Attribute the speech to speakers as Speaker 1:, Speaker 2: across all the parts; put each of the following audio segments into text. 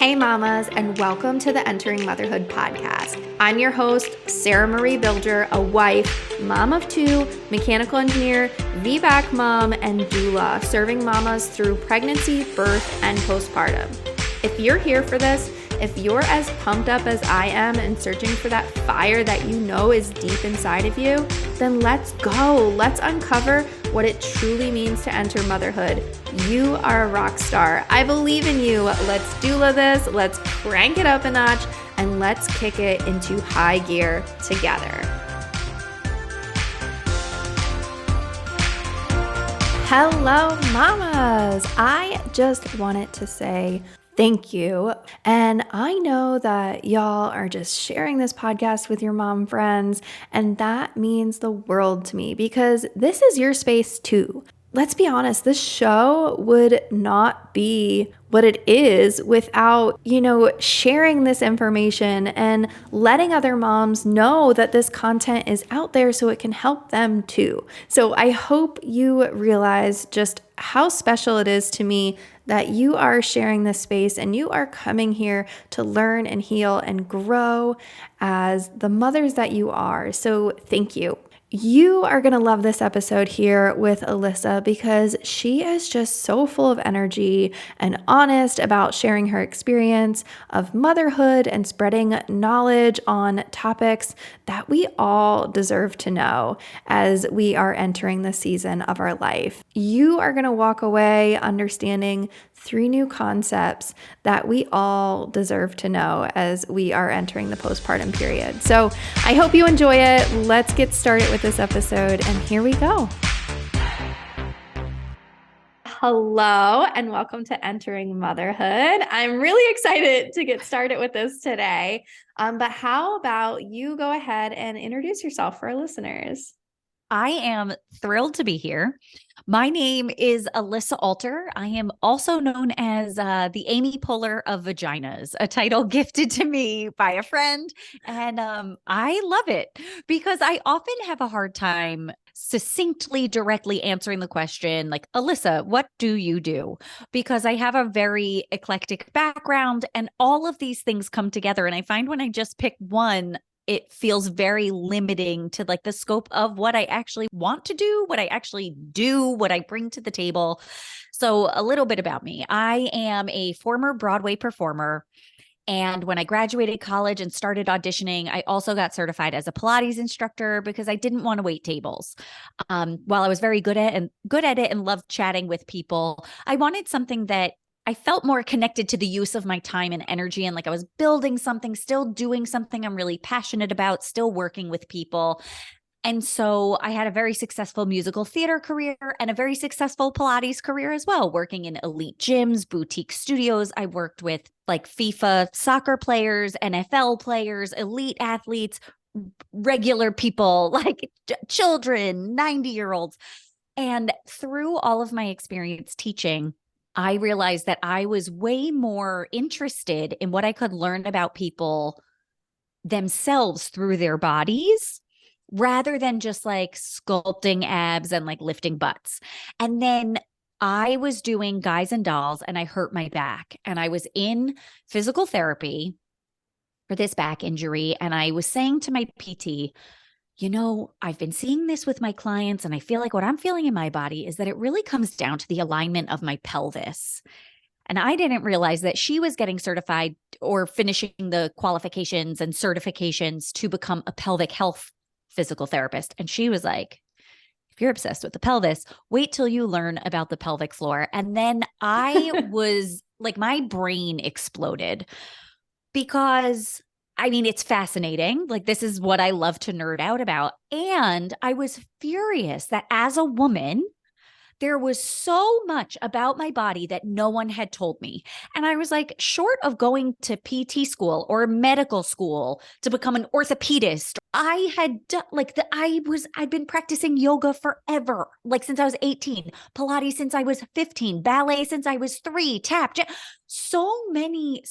Speaker 1: Hey mamas, and welcome to the Entering Motherhood Podcast. I'm your host, Sarah Marie Bilger, a wife, mom of two, mechanical engineer, VBAC mom, and doula, serving mamas through pregnancy, birth, and postpartum. If you're here for this, if you're as pumped up as I am and searching for that fire that you know is deep inside of you, then let's go. Let's uncover what it truly means to enter motherhood. You are a rock star. I believe in you. Let's doula this. Let's crank it up a notch and let's kick it into high gear together. Hello, mamas. I just wanted to say thank you. And I know that y'all are just sharing this podcast with your mom friends, and that means the world to me because this is your space too. Let's be honest, this show would not be what it is without, sharing this information and letting other moms know that this content is out there so it can help them too. So I hope you realize just how special it is to me that you are sharing this space and you are coming here to learn and heal and grow as the mothers that you are. So thank you. You are going to love this episode here with Alissa because she is just so full of energy and honest about sharing her experience of motherhood and spreading knowledge on topics that we all deserve to know as we are entering the season of our life. You are going to walk away understanding 3 new concepts that we all deserve to know as we are entering the postpartum period. So I hope you enjoy it. Let's get started with this episode, and here we go. Hello, and welcome to Entering Motherhood. I'm really excited to get started with this today. But how about you go ahead and introduce yourself for our listeners?
Speaker 2: I am thrilled to be here. My name is Alissa Alter. I am also known as the Amy Poehler of vaginas, a title gifted to me by a friend. And I love it because I often have a hard time succinctly, directly answering the question, like, Alissa, what do you do? Because I have a very eclectic background and all of these things come together. And I find when I just pick one, it feels very limiting to like the scope of what I actually want to do, what I actually do, what I bring to the table. So a little bit about me. I am a former Broadway performer. And when I graduated college and started auditioning, I also got certified as a Pilates instructor because I didn't want to wait tables. While I was very good at it and loved chatting with people, I wanted something that I felt more connected to the use of my time and energy, and like I was building something, still doing something I'm really passionate about, still working with people. And so I had a very successful musical theater career and a very successful Pilates career as well, working in elite gyms, boutique studios. I worked with like FIFA soccer players, NFL players, elite athletes, regular people, like children, 90-year-olds. And through all of my experience teaching, I realized that I was way more interested in what I could learn about people themselves through their bodies rather than just like sculpting abs and like lifting butts. And then I was doing guys and dolls and I hurt my back and I was in physical therapy for this back injury. And I was saying to my PT, I've been seeing this with my clients, and I feel like what I'm feeling in my body is that it really comes down to the alignment of my pelvis. And I didn't realize that she was getting certified or finishing the qualifications and certifications to become a pelvic health physical therapist. And she was like, if you're obsessed with the pelvis, wait till you learn about the pelvic floor. And then I was like, my brain exploded because it's fascinating. Like, this is what I love to nerd out about. And I was furious that as a woman, there was so much about my body that no one had told me. And I was like, short of going to PT school or medical school to become an orthopedist, I had done I'd been practicing yoga forever, like since I was 18, Pilates since I was 15, ballet since I was 3, tap, so many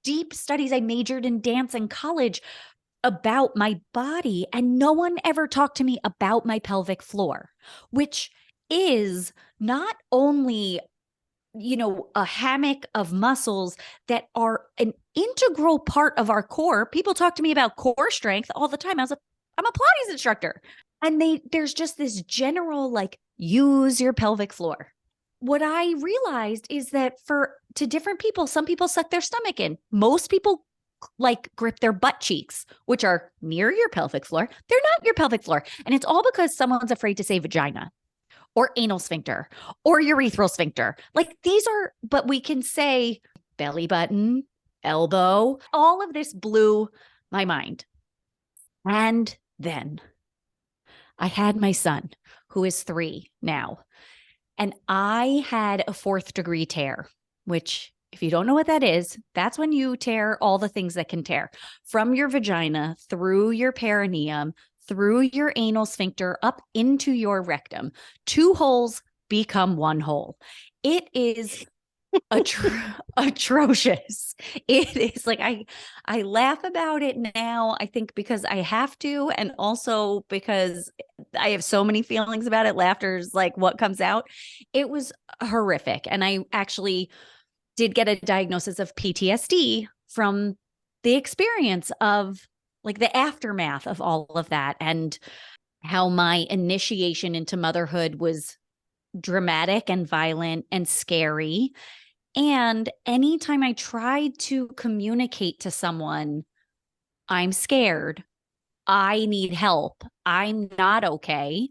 Speaker 2: deep studies. I majored in dance in college about my body, and no one ever talked to me about my pelvic floor, which is not only a hammock of muscles that are an integral part of our core. People talk to me about core strength all the time. I'm a Pilates instructor. And there's just this general, like, use your pelvic floor. What I realized is that to different people, some people suck their stomach in. Most people like grip their butt cheeks, which are near your pelvic floor. They're not your pelvic floor. And it's all because someone's afraid to say vagina or anal sphincter or urethral sphincter. Like but we can say belly button, elbow. All of this blew my mind. And then I had my son, who is 3 now, and I had a 4th-degree tear, which, if you don't know what that is, that's when you tear all the things that can tear from your vagina, through your perineum, through your anal sphincter, up into your rectum. 2 holes become 1 hole. It is atrocious. It is like, I laugh about it now, I think because I have to, and also because I have so many feelings about it. Laughter is like what comes out. It was horrific. And I actually did get a diagnosis of PTSD from the experience of, like, the aftermath of all of that, and how my initiation into motherhood was dramatic and violent and scary. And anytime I tried to communicate to someone, I'm scared, I need help, I'm not okay,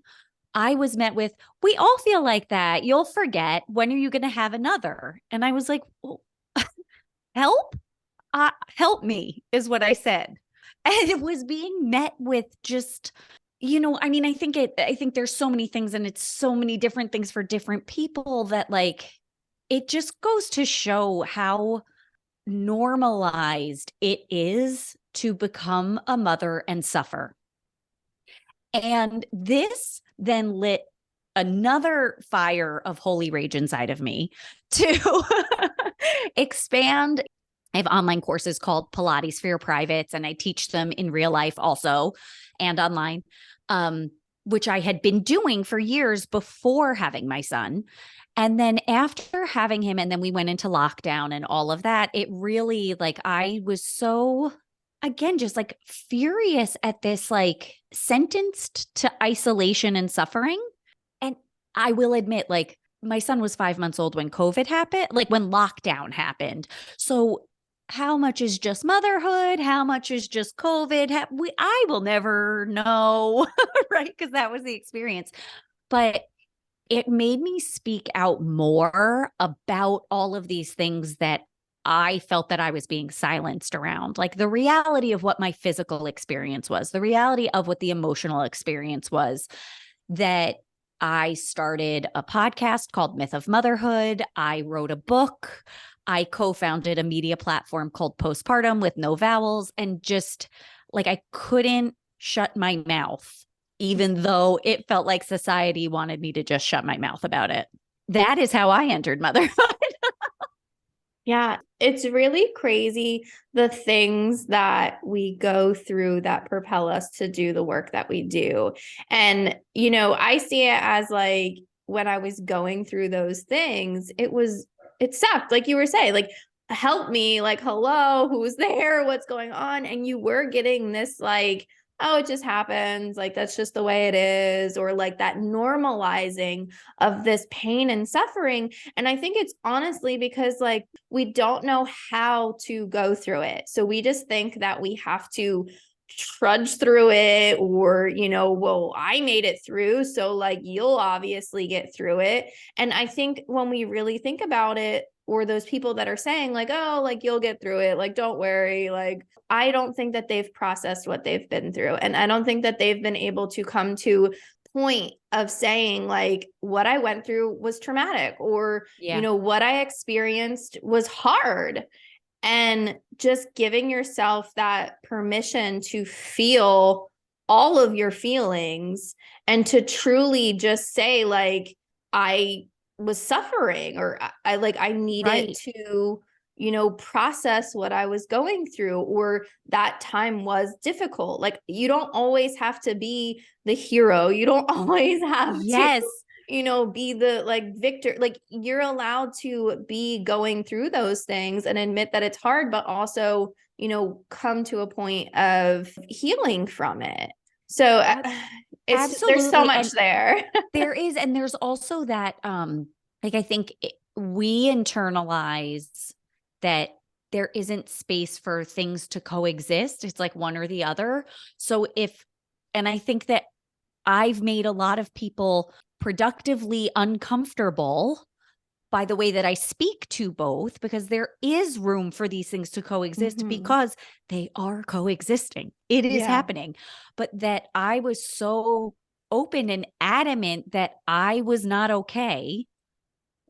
Speaker 2: I was met with, we all feel like that. You'll forget. When are you going to have another? And I was like, well, help? Help me is what I said. And it was being met with just, I think there's so many things, and it's so many different things for different people, that, like, it just goes to show how normalized it is to become a mother and suffer. And this then lit another fire of holy rage inside of me to expand. I have online courses called Pilates for Your Privates, and I teach them in real life also and online, which I had been doing for years before having my son. And then after having him, and then we went into lockdown and all of that, it really, like, I was so, again, just like furious at this, like, sentenced to isolation and suffering. And I will admit, like, my son was 5 months old when COVID happened, like when lockdown happened. So how much is just motherhood? How much is just COVID? I will never know, right? Because that was the experience. But it made me speak out more about all of these things that I felt that I was being silenced around, like the reality of what my physical experience was, the reality of what the emotional experience was. That I started a podcast called Myth of Motherhood. I wrote a book. I co-founded a media platform called Postpartum with no vowels. And just, like, I couldn't shut my mouth, even though it felt like society wanted me to just shut my mouth about it. That is how I entered motherhood.
Speaker 1: Yeah, it's really crazy, the things that we go through that propel us to do the work that we do. And, I see it as, like, when I was going through those things, it sucked. Like you were saying, like, help me, like, hello, who's there? What's going on? And you were getting this, like, oh, it just happens, like, that's just the way it is, or like that normalizing of this pain and suffering. And I think it's honestly because, like, we don't know how to go through it. So we just think that we have to trudge through it, or, well, I made it through, so, like, you'll obviously get through it. And I think when we really think about it, or those people that are saying, like, oh, like, you'll get through it, like, don't worry, like, I don't think that they've processed what they've been through. And I don't think that they've been able to come to point of saying, like, what I went through was traumatic, or, what I experienced was hard. And just giving yourself that permission to feel all of your feelings, and to truly just say, like, I was suffering, or I needed
Speaker 2: Right.
Speaker 1: to, process what I was going through, or that time was difficult. Like, you don't always have to be the hero. You don't always have
Speaker 2: Yes.
Speaker 1: be the like victor. Like you're allowed to be going through those things and admit that it's hard, but also, come to a point of healing from it. So there's so
Speaker 2: Absolutely.
Speaker 1: much there.
Speaker 2: There is, and there's also that, I think we internalize that there isn't space for things to coexist. It's like one or the other. So and I think that I've made a lot of people productively uncomfortable by the way that I speak to both, because there is room for these things to coexist because they are coexisting. It is happening. But that I was so open and adamant that I was not okay.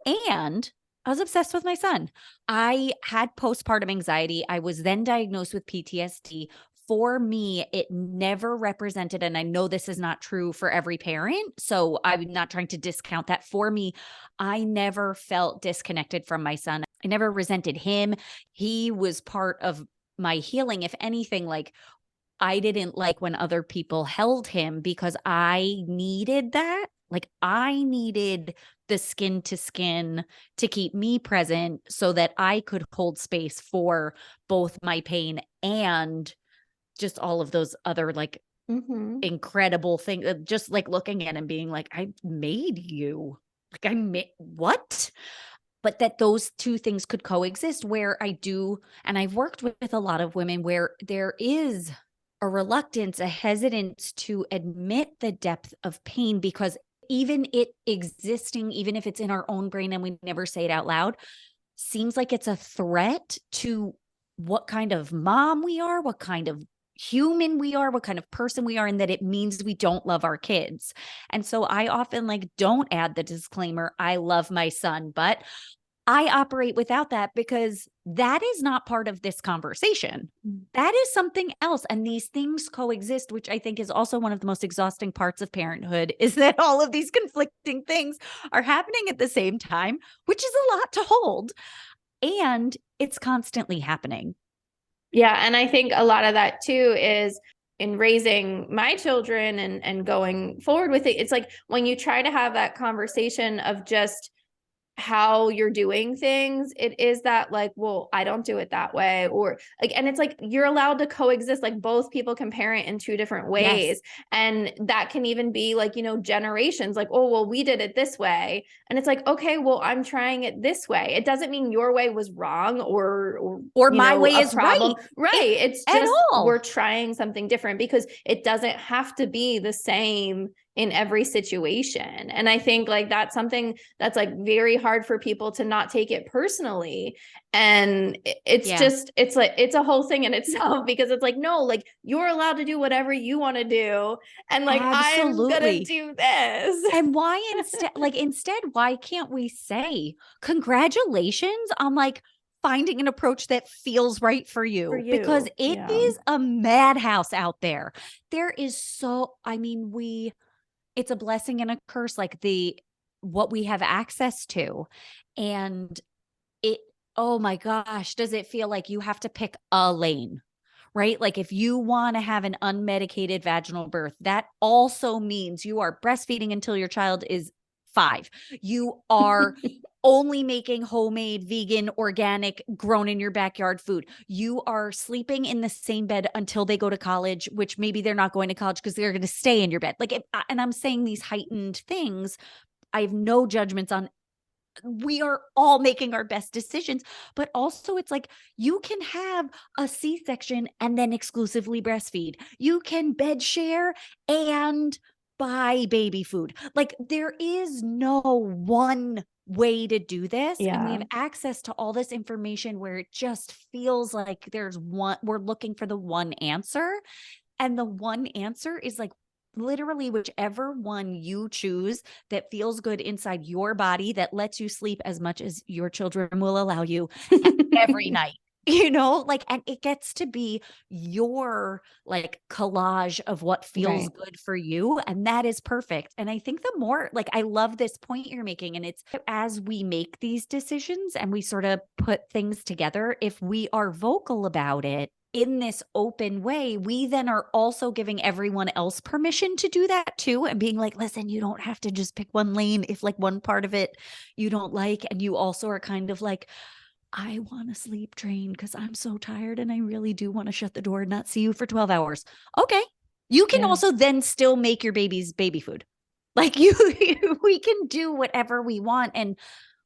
Speaker 2: And I was obsessed with my son. I had postpartum anxiety. I was then diagnosed with PTSD. For me, it never represented, and I know this is not true for every parent, so I'm not trying to discount that. For me, I never felt disconnected from my son. I never resented him. He was part of my healing. If anything, like I didn't like when other people held him because I needed that. Like I needed the skin to skin to keep me present so that I could hold space for both my pain and just all of those other like incredible things. Just like looking at him being like, I made you. Like I made what? But that those two things could coexist, where I do, and I've worked with a lot of women where there is a reluctance, a hesitance to admit the depth of pain, because even it existing, even if it's in our own brain and we never say it out loud, seems like it's a threat to what kind of mom we are, what kind of human we are, what kind of person we are, and that it means we don't love our kids. And so I often like don't add the disclaimer, I love my son, but I operate without that because that is not part of this conversation. That is something else. And these things coexist, which I think is also one of the most exhausting parts of parenthood, is that all of these conflicting things are happening at the same time, which is a lot to hold. And it's constantly happening.
Speaker 1: Yeah. And I think a lot of that too is in raising my children and going forward with it. It's like when you try to have that conversation of just how you're doing things, it is that like, well, I don't do it that way, or like, and it's like you're allowed to coexist. Like both people can parent in two different ways.
Speaker 2: Yes.
Speaker 1: And that can even be like, generations, like, oh, well, we did it this way. And it's like, okay, well, I'm trying it this way. It doesn't mean your way was wrong or
Speaker 2: my way is
Speaker 1: problem.
Speaker 2: Right.
Speaker 1: It's just we're trying something different, because it doesn't have to be the same in every situation. And I think like that's something that's like very hard for people to not take it personally. And it's just, it's like, it's a whole thing in itself, because it's like, no, like you're allowed to do whatever you want to do. And like,
Speaker 2: Absolutely.
Speaker 1: I'm going to do this.
Speaker 2: And why instead, why can't we say congratulations on like finding an approach that feels right for you? Because it is a madhouse out there. There is it's a blessing and a curse, like what we have access to. And oh my gosh, does it feel like you have to pick a lane, right? Like if you want to have an unmedicated vaginal birth, that also means you are breastfeeding until your child is 5. You are only making homemade, vegan, organic, grown in your backyard food. You are sleeping in the same bed until they go to college, which maybe they're not going to college because they're going to stay in your bed. And I'm saying these heightened things. I have no judgments on. We are all making our best decisions, but also it's like you can have a C-section and then exclusively breastfeed. You can bed share and buy baby food. Like there is no one way to do this.
Speaker 1: Yeah.
Speaker 2: And we have access to all this information where it just feels like we're looking for the one answer. And the one answer is like literally whichever one you choose that feels good inside your body, that lets you sleep as much as your children will allow you every night. And it gets to be your like collage of what feels good for you. And that is perfect. And I think the more like, I love this point you're making. And it's as we make these decisions and we sort of put things together, if we are vocal about it, in this open way, we then are also giving everyone else permission to do that too. And being like, listen, you don't have to just pick one lane if like one part of it you don't like. And you also are kind of like, I want to sleep train because I'm so tired and I really do want to shut the door and not see you for 12 hours. Okay. You can also then still make your baby's baby food. Like we can do whatever we want. And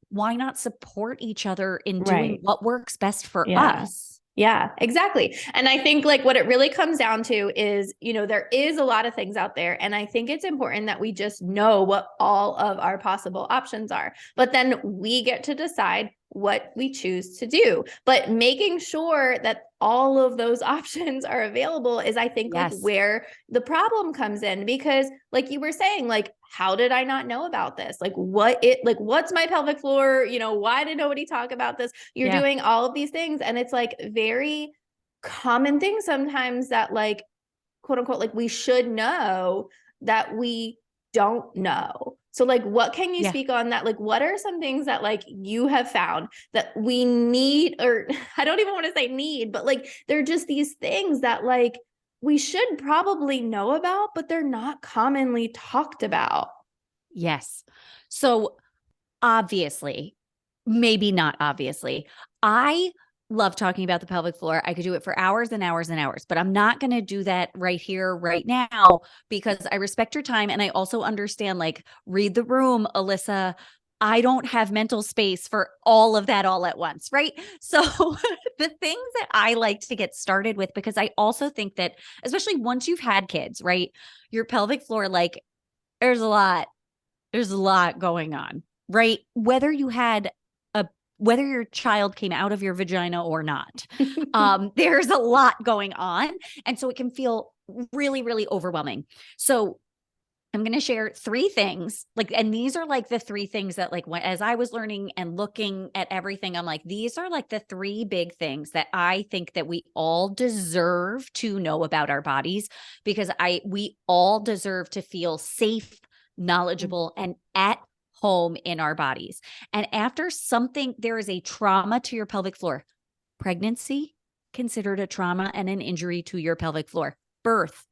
Speaker 2: why not support each other in doing what works best for us?
Speaker 1: Yeah, exactly. And I think like what it really comes down to is, there is a lot of things out there. And I think it's important that we just know what all of our possible options are. But then we get to decide what we choose to do. But making sure that all of those options are available is, I think, like where the problem comes in. Because like you were saying, like, how did I not know about this? Like what's my pelvic floor? Why did nobody talk about this? You're doing all of these things. And it's like very common thing sometimes that like, quote unquote, like we should know that we don't know. So like, what can you speak on that? Like, what are some things that like you have found that we need, or I don't even want to say need, but like, they're just these things that like, we should probably know about, but they're not commonly talked about.
Speaker 2: Yes. So obviously, maybe not obviously, I love talking about the pelvic floor. I could do it for hours and hours and hours, but I'm not going to do that right here, right now, because I respect your time. And I also understand, like, read the room, Alissa. I don't have mental space for all of that all at once, right? So the things that I like to get started with, because I also think that, especially once you've had kids, right? Your pelvic floor, like, there's a lot going on, right? Whether your child came out of your vagina or not, there's a lot going on. And so it can feel really, really overwhelming. So I'm going to share 3 things, like, and these are like the 3 things that, like, as I was learning and looking at everything, I'm like, these are like the 3 big things that I think that we all deserve to know about our bodies, because we all deserve to feel safe, knowledgeable, and at home in our bodies. And after there is a trauma to your pelvic floor. Pregnancy, considered a trauma and an injury to your pelvic floor. Birth,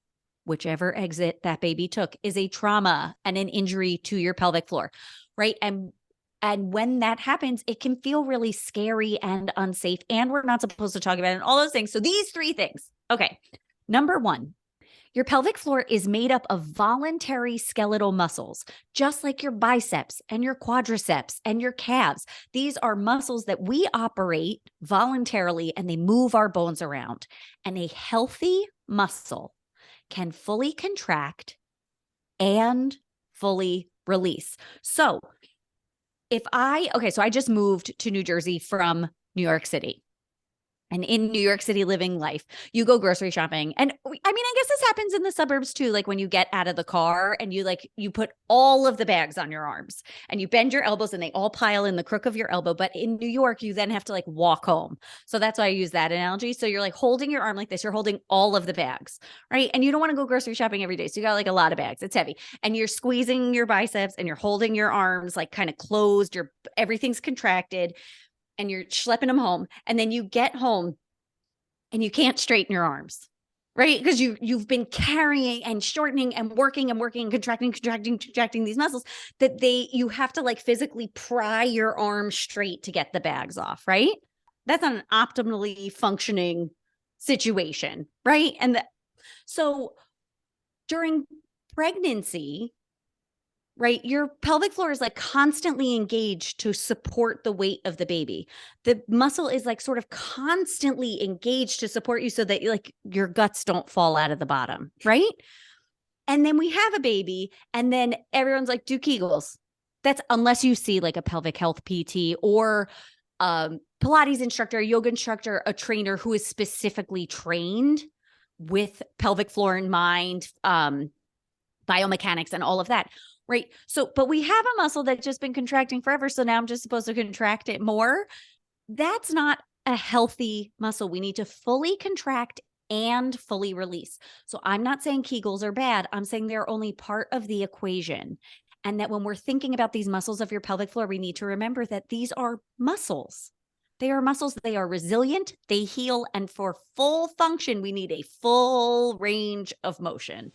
Speaker 2: whichever exit that baby took, is a trauma and an injury to your pelvic floor, right? And when that happens, it can feel really scary and unsafe, and we're not supposed to talk about it and all those things. So these 3 things. Okay. Number 1, your pelvic floor is made up of voluntary skeletal muscles, just like your biceps and your quadriceps and your calves. These are muscles that we operate voluntarily, and they move our bones around. And a healthy muscle can fully contract and fully release. So I just moved to New Jersey from New York City. And in New York City living life, you go grocery shopping. And I mean, I guess this happens in the suburbs too. Like when you get out of the car and you put all of the bags on your arms and you bend your elbows and they all pile in the crook of your elbow. But in New York, you then have to like walk home. So that's why I use that analogy. So you're like holding your arm like this. You're holding all of the bags, right? And you don't want to go grocery shopping every day. So you got like a lot of bags. It's heavy. And you're squeezing your biceps and you're holding your arms like kind of closed. Everything's contracted. And you're schlepping them home. And then you get home and you can't straighten your arms, right? Because you've been carrying and shortening and working and contracting these muscles that you have to like physically pry your arm straight to get the bags off, right? That's not an optimally functioning situation, right? So during pregnancy, right, your pelvic floor is like constantly engaged to support the weight of the baby. The muscle is like sort of constantly engaged to support you so that like your guts don't fall out of the bottom, right? And then we have a baby and then everyone's like, do Kegels. That's unless you see like a pelvic health PT or Pilates instructor, yoga instructor, a trainer who is specifically trained with pelvic floor in mind, biomechanics and all of that. Right. So, but we have a muscle that's just been contracting forever. So now I'm just supposed to contract it more. That's not a healthy muscle. We need to fully contract and fully release. So I'm not saying Kegels are bad. I'm saying they're only part of the equation. And that when we're thinking about these muscles of your pelvic floor, we need to remember that these are muscles. They are muscles. They are resilient. They heal. And for full function, we need a full range of motion.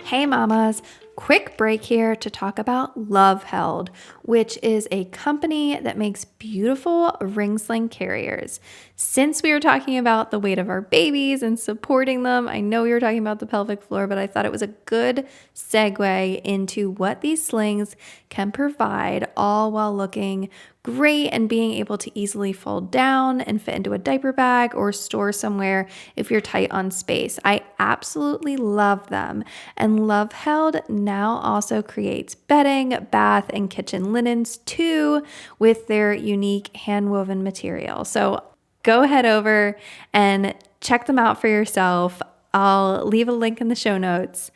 Speaker 1: Hey mamas, quick break here to talk about Love Held, which is a company that makes beautiful ring sling carriers. Since we were talking about the weight of our babies and supporting them, I know we were talking about the pelvic floor, but I thought it was a good segue into what these slings can provide, all while looking great and being able to easily fold down and fit into a diaper bag or store somewhere if you're tight on space. I absolutely love them. And Love Held now also creates bedding, bath, and kitchen linens too with their unique hand-woven material. So go head over and check them out for yourself. I'll leave a link in the show notes.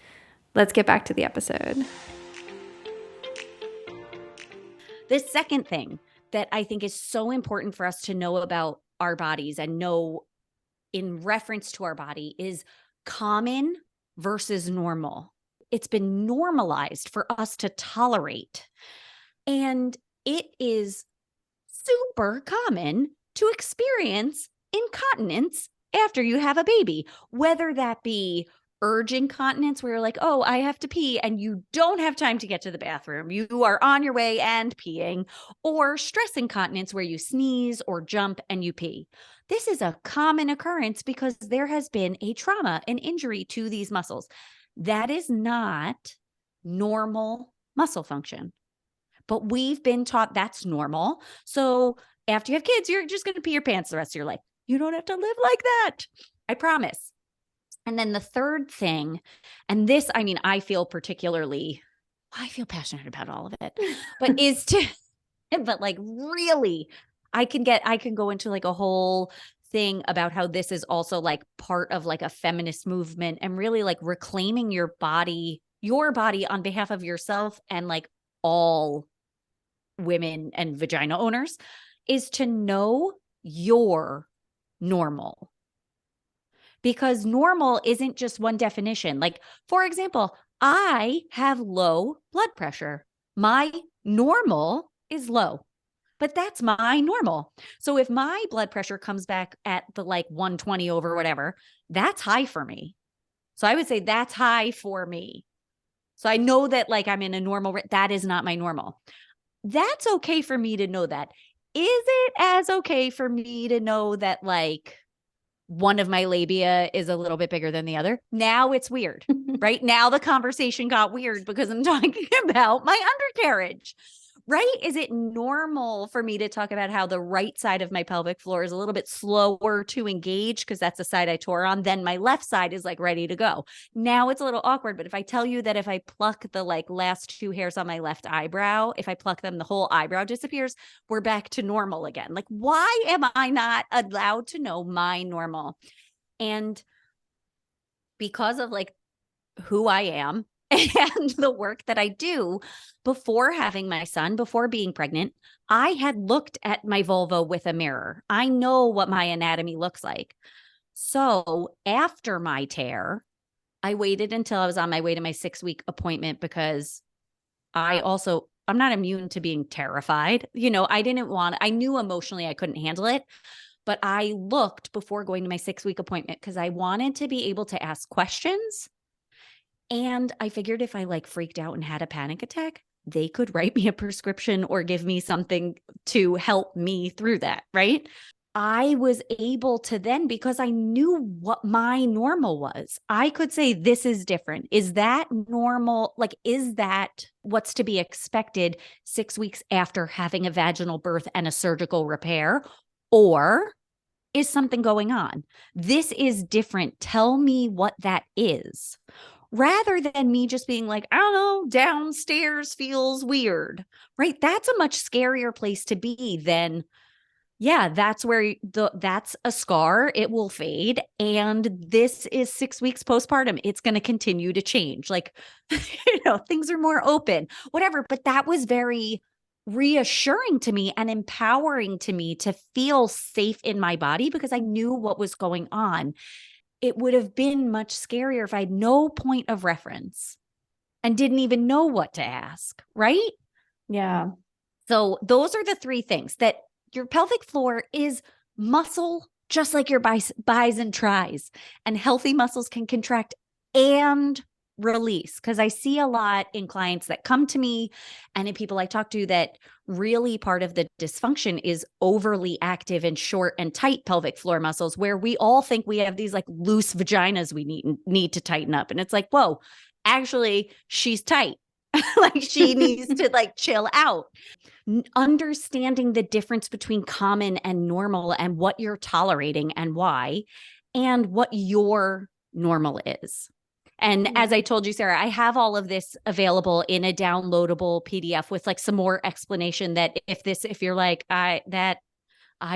Speaker 1: Let's get back to the episode.
Speaker 2: The second thing that I think is so important for us to know about our bodies and know in reference to our body is common versus normal. It's been normalized for us to tolerate. And it is super common to experience incontinence after you have a baby, whether that be urge incontinence where you're like, oh, I have to pee, and you don't have time to get to the bathroom. You are on your way and peeing, or stress incontinence where you sneeze or jump and you pee. This is a common occurrence because there has been a trauma, an injury to these muscles. That is not normal muscle function. But we've been taught that's normal. So after you have kids, you're just going to pee your pants the rest of your life. You don't have to live like that. I promise. And then the third thing, and this, I mean, I feel passionate about all of it, but but like really, I can go into like a whole thing about how this is also like part of like a feminist movement and really like reclaiming your body on behalf of yourself and like all women and vagina owners is to know your normal. Because normal isn't just one definition. Like, for example, I have low blood pressure. My normal is low, but that's my normal. So if my blood pressure comes back at the like 120 over whatever, that's high for me. So I would say that's high for me. So I know that like I'm in a normal, that is not my normal. That's okay for me to know that. Is it as okay for me to know that like one of my labia is a little bit bigger than the other? Now it's weird, right? Now the conversation got weird because I'm talking about my undercarriage, right? Is it normal for me to talk about how the right side of my pelvic floor is a little bit slower to engage because that's the side I tore on, then my left side is like ready to go? Now it's a little awkward, but if I tell you that if I pluck the like last two hairs on my left eyebrow, if I pluck them, the whole eyebrow disappears, we're back to normal again. Like, why am I not allowed to know my normal? And because of like who I am and the work that I do, before having my son, before being pregnant, I had looked at my vulva with a mirror. I know what my anatomy looks like. So after my tear, I waited until I was on my way to my 6-week appointment because I'm not immune to being terrified. You know, I knew emotionally I couldn't handle it, but I looked before going to my 6-week appointment because I wanted to be able to ask questions. And I figured if I like freaked out and had a panic attack, they could write me a prescription or give me something to help me through that, right? I was able to then, because I knew what my normal was, I could say, this is different. Is that normal? Like, is that what's to be expected 6 weeks after having a vaginal birth and a surgical repair? Or is something going on? This is different. Tell me what that is. Rather than me just being like, I don't know, downstairs feels weird, right? That's a much scarier place to be than, yeah, that's where that's a scar. It will fade. And this is 6 weeks postpartum. It's going to continue to change. Like, things are more open, whatever. But that was very reassuring to me and empowering to me to feel safe in my body because I knew what was going on. It would have been much scarier if I had no point of reference and didn't even know what to ask, right?
Speaker 1: Yeah.
Speaker 2: So those are the three things: that your pelvic floor is muscle, just like your bis and tris, and healthy muscles can contract and release. Because I see a lot in clients that come to me and in people I talk to that really part of the dysfunction is overly active and short and tight pelvic floor muscles, where we all think we have these like loose vaginas we need to tighten up. And it's like, whoa, actually she's tight. Like she needs to like chill out. Understanding the difference between common and normal and what you're tolerating and why, and what your normal is. And as I told you, Sarah, I have all of this available in a downloadable PDF with like some more explanation that if you're like, I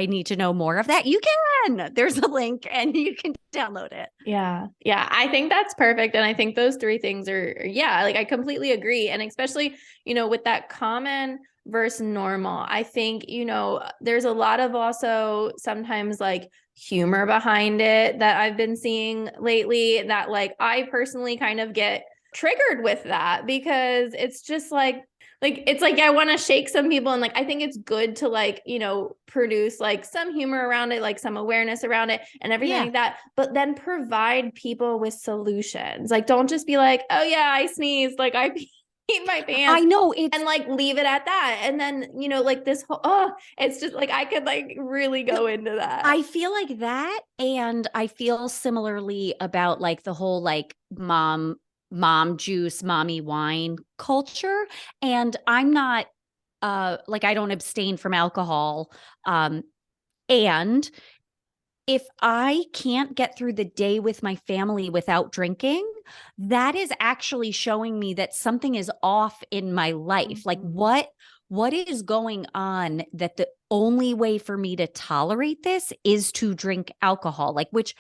Speaker 2: need to know more of that, you can. There's a link and you can download it.
Speaker 1: Yeah. Yeah. I think that's perfect. And I think those three things are, like I completely agree. And especially, with that common versus normal, I think, there's a lot of also sometimes like humor behind it that I've been seeing lately that like I personally kind of get triggered with that, because it's just like it's like I want to shake some people, and like I think it's good to like produce like some humor around it, like some awareness around it and everything like that, but then provide people with solutions. Like don't just be like, oh yeah, I sneezed, like I peed my pants,
Speaker 2: I know,
Speaker 1: and like leave it at that. And then like this whole it's just like I could like really go into that.
Speaker 2: I feel like that, and I feel similarly about like the whole like mom juice, mommy wine culture. And I'm not like I don't abstain from alcohol. And if I can't get through the day with my family without drinking, that is actually showing me that something is off in my life. Like what is going on, that the only way for me to tolerate this is to drink alcohol, like, which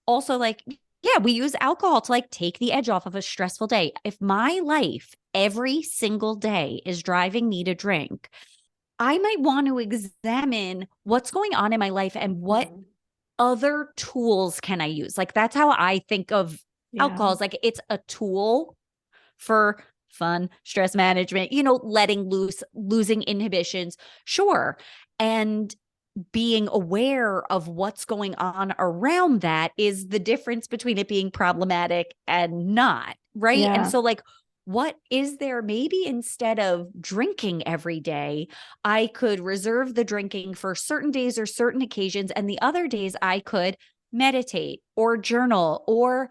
Speaker 2: also like, yeah, we use alcohol to like take the edge off of a stressful day. If my life every single day is driving me to drink, I might want to examine what's going on in my life and what other tools can I use. Like that's how I think of alcohol. Is like it's a tool for fun, stress management, letting loose, losing inhibitions. Sure. And being aware of what's going on around that is the difference between it being problematic and not, right?
Speaker 1: Yeah.
Speaker 2: And so like, what is there? Maybe instead of drinking every day, I could reserve the drinking for certain days or certain occasions, and the other days I could meditate or journal or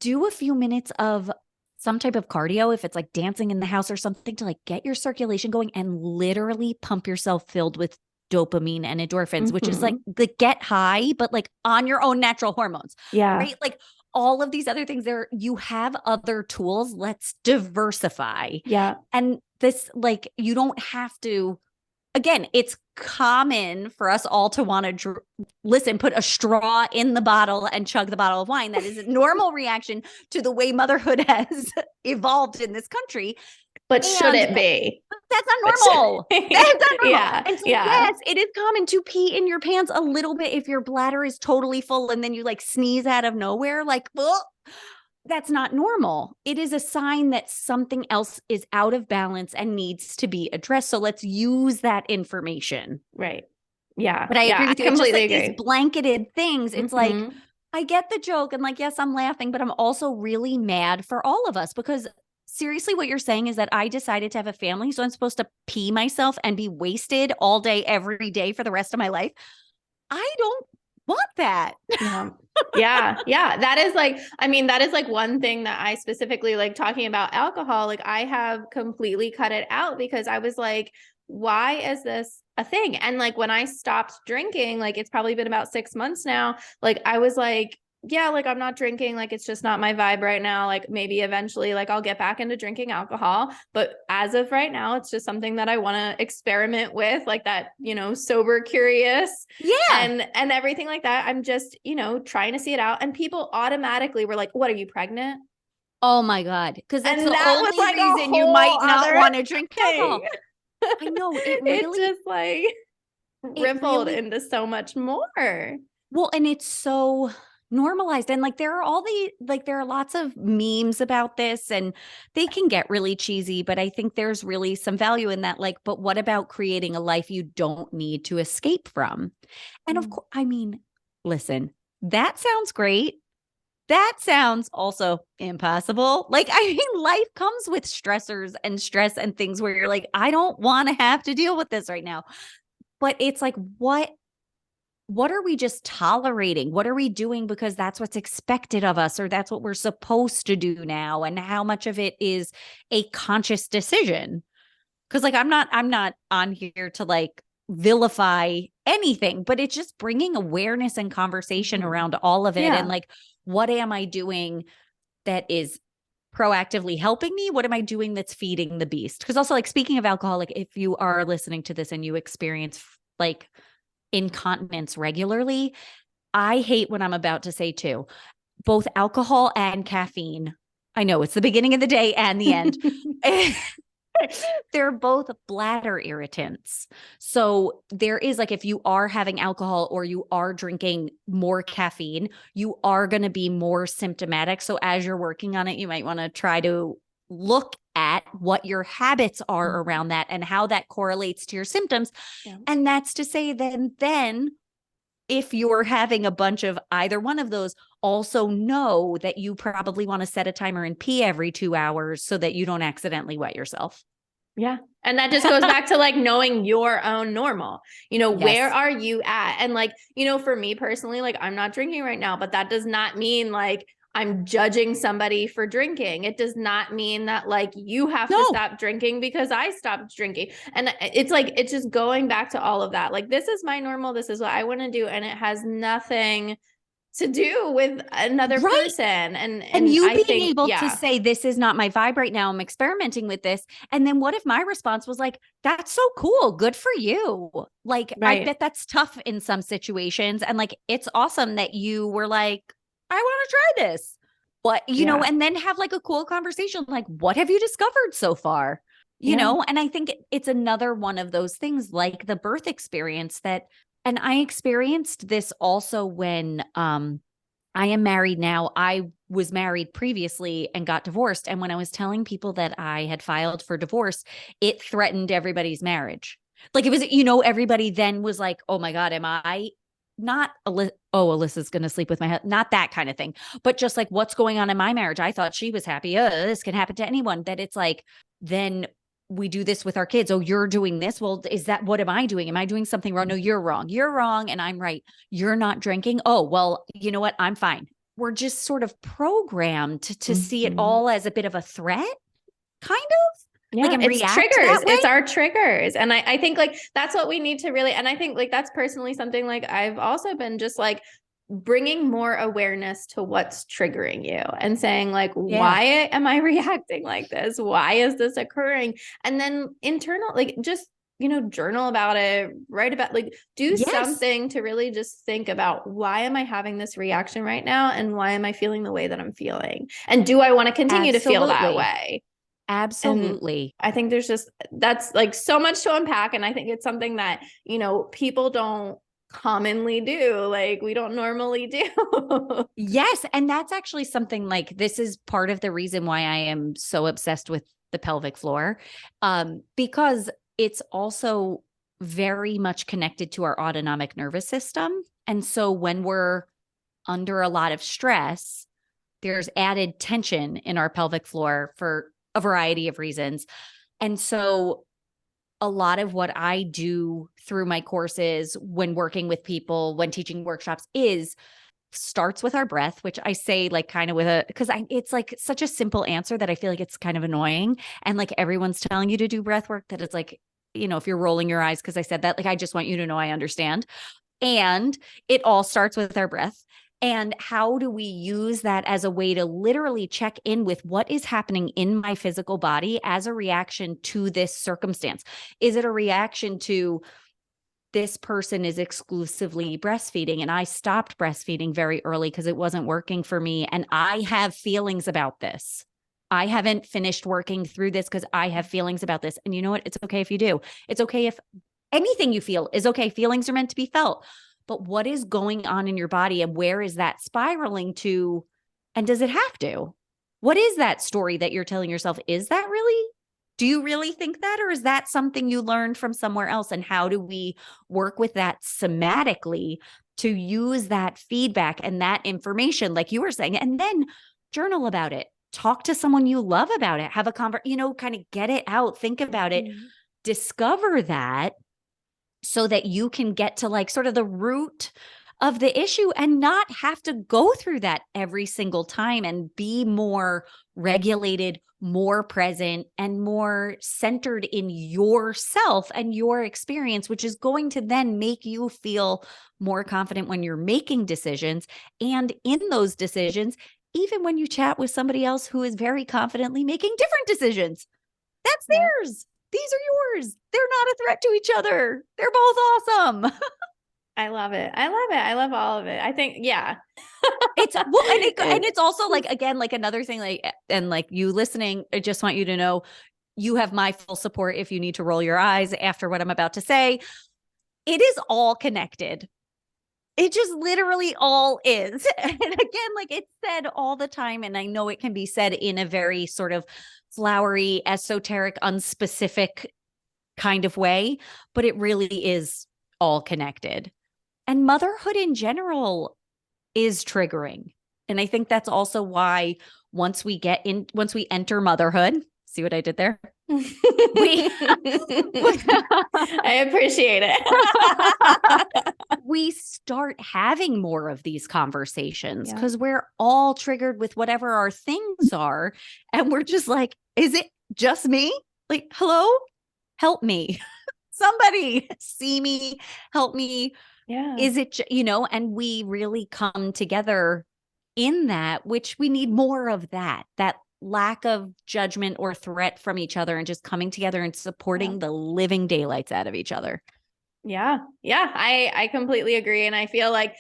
Speaker 2: do a few minutes of some type of cardio, if it's like dancing in the house or something, to like get your circulation going and literally pump yourself filled with dopamine and endorphins, which is like the get high, but like on your own natural hormones.
Speaker 1: Yeah.
Speaker 2: Right. Like all of these other things there, you have other tools. Let's diversify.
Speaker 1: Yeah.
Speaker 2: And this, like, you don't have to, again, it's common for us all to want to put a straw in the bottle and chug the bottle of wine. That is a normal reaction to the way motherhood has evolved in this country.
Speaker 1: But should it be?
Speaker 2: That's not normal. That's not normal.
Speaker 1: Yeah.
Speaker 2: And so, yes, it is common to pee in your pants a little bit if your bladder is totally full and then you like sneeze out of nowhere. Like, well, that's not normal. It is a sign that something else is out of balance and needs to be addressed. So let's use that information.
Speaker 1: Right. Yeah.
Speaker 2: But I agree with you. It's just like
Speaker 1: agree.
Speaker 2: these blanketed things. It's like, I get the joke and like, yes, I'm laughing, but I'm also really mad for all of us, because seriously, what you're saying is that I decided to have a family, so I'm supposed to pee myself and be wasted all day, every day for the rest of my life. I don't want that.
Speaker 1: Yeah. That is like, that is like one thing that I specifically like talking about alcohol. Like I have completely cut it out because I was like, why is this a thing? And like, when I stopped drinking, like it's probably been about 6 months now. Like I was like, yeah, like I'm not drinking, like it's just not my vibe right now. Like maybe eventually like I'll get back into drinking alcohol, but as of right now, it's just something that I want to experiment with, like that, sober curious and everything like that. I'm just, trying to see it out. And people automatically were like, what, are you pregnant?
Speaker 2: Oh my God. Because that's the
Speaker 1: that
Speaker 2: only
Speaker 1: was like
Speaker 2: reason you might not want to drink alcohol. I know, it really
Speaker 1: just like rippled into so much more.
Speaker 2: Well, and it's so, normalized. And like, there are lots of memes about this and they can get really cheesy, but I think there's really some value in that. Like, but what about creating a life you don't need to escape from? And of course, I mean, listen, that sounds great. That sounds also impossible. Like, I mean, life comes with stressors and stress and things where you're like, I don't want to have to deal with this right now. But it's like, what are we just tolerating? What are we doing because that's what's expected of us, or that's what we're supposed to do now? And how much of it is a conscious decision? Because like, I'm not on here to like vilify anything, but it's just bringing awareness and conversation around all of it. And like, what am I doing that is proactively helping me? What am I doing that's feeding the beast? Because also, like, speaking of alcohol, like, if you are listening to this and you experience like incontinence regularly, I hate what I'm about to say too. Both alcohol and caffeine. I know it's the beginning of the day and the end. They're both bladder irritants. So there is like, if you are having alcohol or you are drinking more caffeine, you are going to be more symptomatic. So as you're working on it, you might want to try to look at what your habits are around that and how that correlates to your symptoms. Yeah. And that's to say then if you're having a bunch of either one of those, also know that you probably want to set a timer and pee every 2 hours so that you don't accidentally wet yourself.
Speaker 1: Yeah. And that just goes back to like knowing your own normal, yes. Where are you at? And like, for me personally, like I'm not drinking right now, but that does not mean like I'm judging somebody for drinking. It does not mean that like you have to stop drinking because I stopped drinking. And it's like, it's just going back to all of that. Like, this is my normal. This is what I want to do. And it has nothing to do with another person. And
Speaker 2: you being able to say, this is not my vibe right now. I'm experimenting with this. And then what if my response was like, that's so cool. Good for you. Like, I bet that's tough in some situations. And like, it's awesome that you were like, I want to try this. But, you know, and then have like a cool conversation. Like, what have you discovered so far? You know, and I think it's another one of those things like the birth experience that, and I experienced this also when I am married now. I was married previously and got divorced. And when I was telling people that I had filed for divorce, it threatened everybody's marriage. Like, it was, everybody then was like, oh my God, am I not, Alyssa's going to sleep with my husband, not that kind of thing, but just like, what's going on in my marriage? I thought she was happy. This can happen to anyone. That it's like, then we do this with our kids. Oh, you're doing this. Well, what am I doing? Am I doing something wrong? No, you're wrong. You're wrong. And I'm right. You're not drinking. Oh, well, you know what? I'm fine. We're just sort of programmed to see it all as a bit of a threat, kind of.
Speaker 1: Yeah, like, it's triggers. It's our triggers. And I think like, that's what we need to really, and I think like, that's personally something like I've also been just like bringing more awareness to what's triggering you and saying like, why am I reacting like this? Why is this occurring? And then like, just, journal about it, write about, like, do something to really just think about, why am I having this reaction right now? And why am I feeling the way that I'm feeling? And do I want to continue to feel that way?
Speaker 2: Absolutely.
Speaker 1: And I think that's like so much to unpack. And I think it's something that, people don't commonly do. Like, we don't normally do.
Speaker 2: Yes. And that's actually something like, this is part of the reason why I am so obsessed with the pelvic floor, because it's also very much connected to our autonomic nervous system. And so when we're under a lot of stress, there's added tension in our pelvic floor for a variety of reasons. And so a lot of what I do through my courses, when working with people, when teaching workshops, starts with our breath, which I say like kind of because it's like such a simple answer that I feel like it's kind of annoying. And like everyone's telling you to do breath work, that it's like, if you're rolling your eyes because I said that, like, I just want you to know I understand. And it all starts with our breath. And how do we use that as a way to literally check in with what is happening in my physical body as a reaction to this circumstance? Is it a reaction to this person is exclusively breastfeeding and I stopped breastfeeding very early because it wasn't working for me and I have feelings about this? I haven't finished working through this because I have feelings about this. And you know what? It's okay if you do. It's okay if anything you feel is okay. Feelings are meant to be felt. but what is going on in your body and where is that spiraling to? And does it have to? What is that story that you're telling yourself? Is that really? Do you really think that? Or is that something you learned from somewhere else? And how do we work with that somatically to use that feedback and that information, like you were saying, and then journal about it? Talk to someone you love about it. Have a conversation, kind of get it out, think about it, discover that so that you can get to like sort of the root of the issue and not have to go through that every single time and be more regulated, more present, and more centered in yourself and your experience, which is going to then make you feel more confident when you're making decisions. And in those decisions, even when you chat with somebody else who is very confidently making different decisions, that's theirs. These are yours. They're not a threat to each other. They're both awesome.
Speaker 1: I love it. I love it. I love all of it. I think,
Speaker 2: It's well, and it's also like, again, like another thing, like, and like you listening, I just want you to know you have my full support if you need to roll your eyes after what I'm about to say. It is all connected. It just literally all is. And again, like it's said all the time. And I know it can be said in a very sort of flowery, esoteric, unspecific kind of way, but it really is all connected. And motherhood in general is triggering. And I think that's also why once we enter motherhood, see what I did there?
Speaker 1: I appreciate it.
Speaker 2: We start having more of these conversations because we're all triggered with whatever our things are. And we're just like, is it just me? Like, hello, help me. Somebody see me, help me.
Speaker 1: Yeah.
Speaker 2: Is it, and we really come together in that, which we need more of that lack of judgment or threat from each other and just coming together and supporting the living daylights out of each other.
Speaker 1: Yeah. Yeah. I completely agree. And I feel like,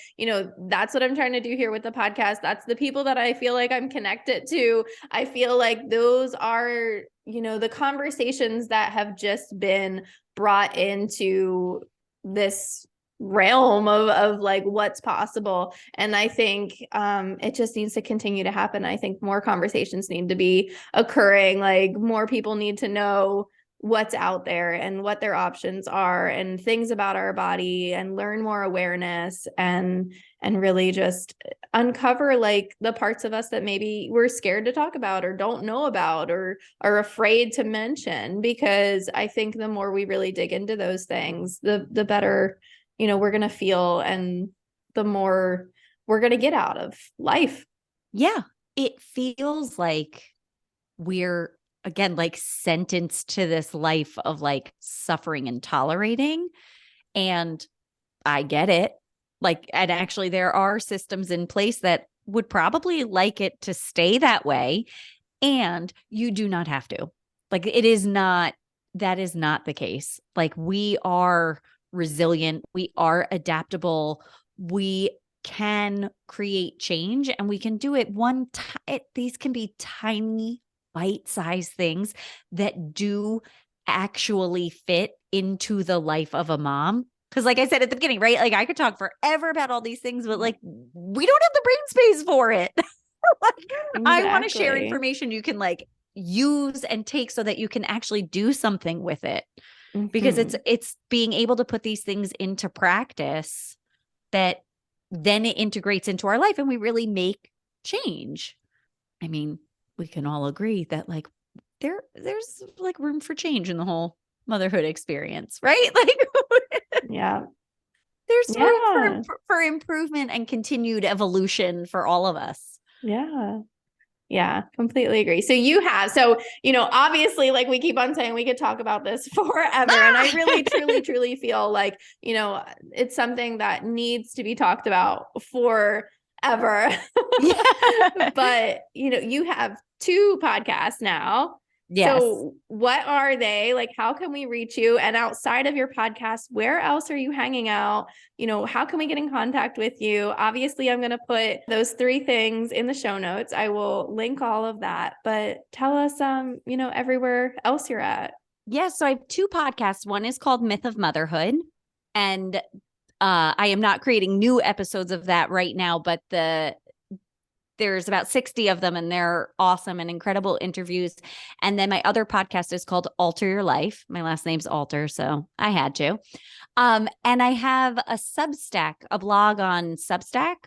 Speaker 1: that's what I'm trying to do here with the podcast. That's the people that I feel like I'm connected to. I feel like those are, the conversations that have just been brought into this realm of like what's possible. And I think it just needs to continue to happen. I think more conversations need to be occurring. Like more people need to know what's out there and what their options are and things about our body and learn more awareness and really just uncover like the parts of us that maybe we're scared to talk about or don't know about or are afraid to mention, because I think the more we really dig into those things, the better, we're going to feel and the more we're going to get out of life.
Speaker 2: Yeah. It feels like we're, again, like sentenced to this life of like suffering and tolerating. And I get it. Like, and actually there are systems in place that would probably like it to stay that way. And you do not have to. Like, that is not the case. Like, we are resilient. We are adaptable. We can create change and we can do it these can be tiny bite-sized things that do actually fit into the life of a mom. Because like I said at the beginning, right? Like I could talk forever about all these things, but like we don't have the brain space for it. Exactly. I want to share information you can like use and take so that you can actually do something with it. Mm-hmm. Because it's being able to put these things into practice that then it integrates into our life and we really make change. I mean, we can all agree that like there's like room for change in the whole motherhood experience, right? Like,
Speaker 1: yeah,
Speaker 2: there's room for improvement and continued evolution for all of us.
Speaker 1: Yeah. Yeah, completely agree. So obviously, like we keep on saying, we could talk about this forever. And I really, truly, truly feel like, it's something that needs to be talked about forever. But, you have 2 podcasts now.
Speaker 2: Yes.
Speaker 1: So what are they? Like, how can we reach you? And outside of your podcast, where else are you hanging out? How can we get in contact with you? Obviously, I'm going to put those 3 things in the show notes. I will link all of that, but tell us, everywhere else you're at.
Speaker 2: Yeah. So I have 2 podcasts. One is called Myth of Motherhood. And I am not creating new episodes of that right now, but there's about 60 of them and they're awesome and incredible interviews. And then my other podcast is called Alter Your Life. My last name's Alter, so I had to. And I have a Substack, a blog on Substack,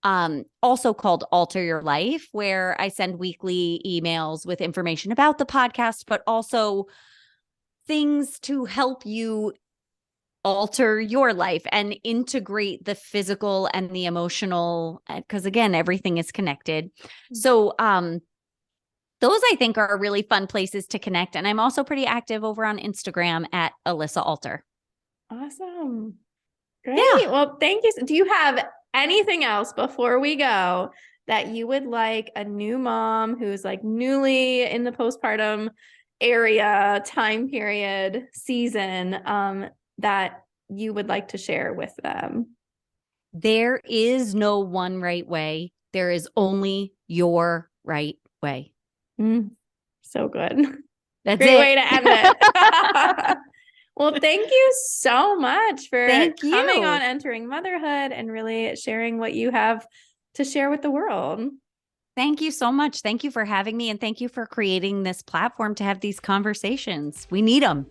Speaker 2: also called Alter Your Life, where I send weekly emails with information about the podcast, but also things to help you alter your life and integrate the physical and the emotional, because again, everything is connected. So, those I think are really fun places to connect. And I'm also pretty active over on Instagram at Alissa Alter.
Speaker 1: Awesome. Great.
Speaker 2: Yeah.
Speaker 1: Well, thank you. Do you have anything else before we go that you would like a new mom who's like newly in the postpartum area, time period, season, that you would like to share with them?
Speaker 2: There is no one right way. There is only your right way.
Speaker 1: So good.
Speaker 2: That's
Speaker 1: Great
Speaker 2: it.
Speaker 1: way to end it. Well, thank you so much for coming on Entering Motherhood and really sharing what you have to share with the world.
Speaker 2: Thank you so much. Thank you for having me. And thank you for creating this platform to have these conversations. We need them.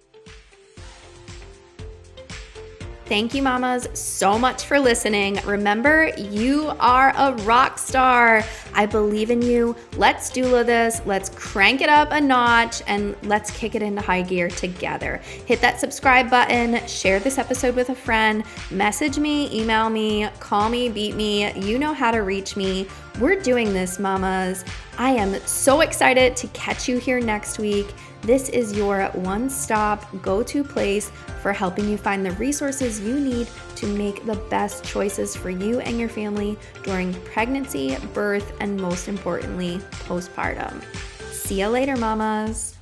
Speaker 1: Thank you, mamas, so much for listening. Remember, you are a rock star. I believe in you. Let's doula this. Let's crank it up a notch and let's kick it into high gear together. Hit that subscribe button, share this episode with a friend, message me, email me, call me, beat me. You know how to reach me. We're doing this, mamas. I am so excited to catch you here next week. This is your one-stop go-to place for helping you find the resources you need to make the best choices for you and your family during pregnancy, birth, and most importantly, postpartum. See you later, mamas.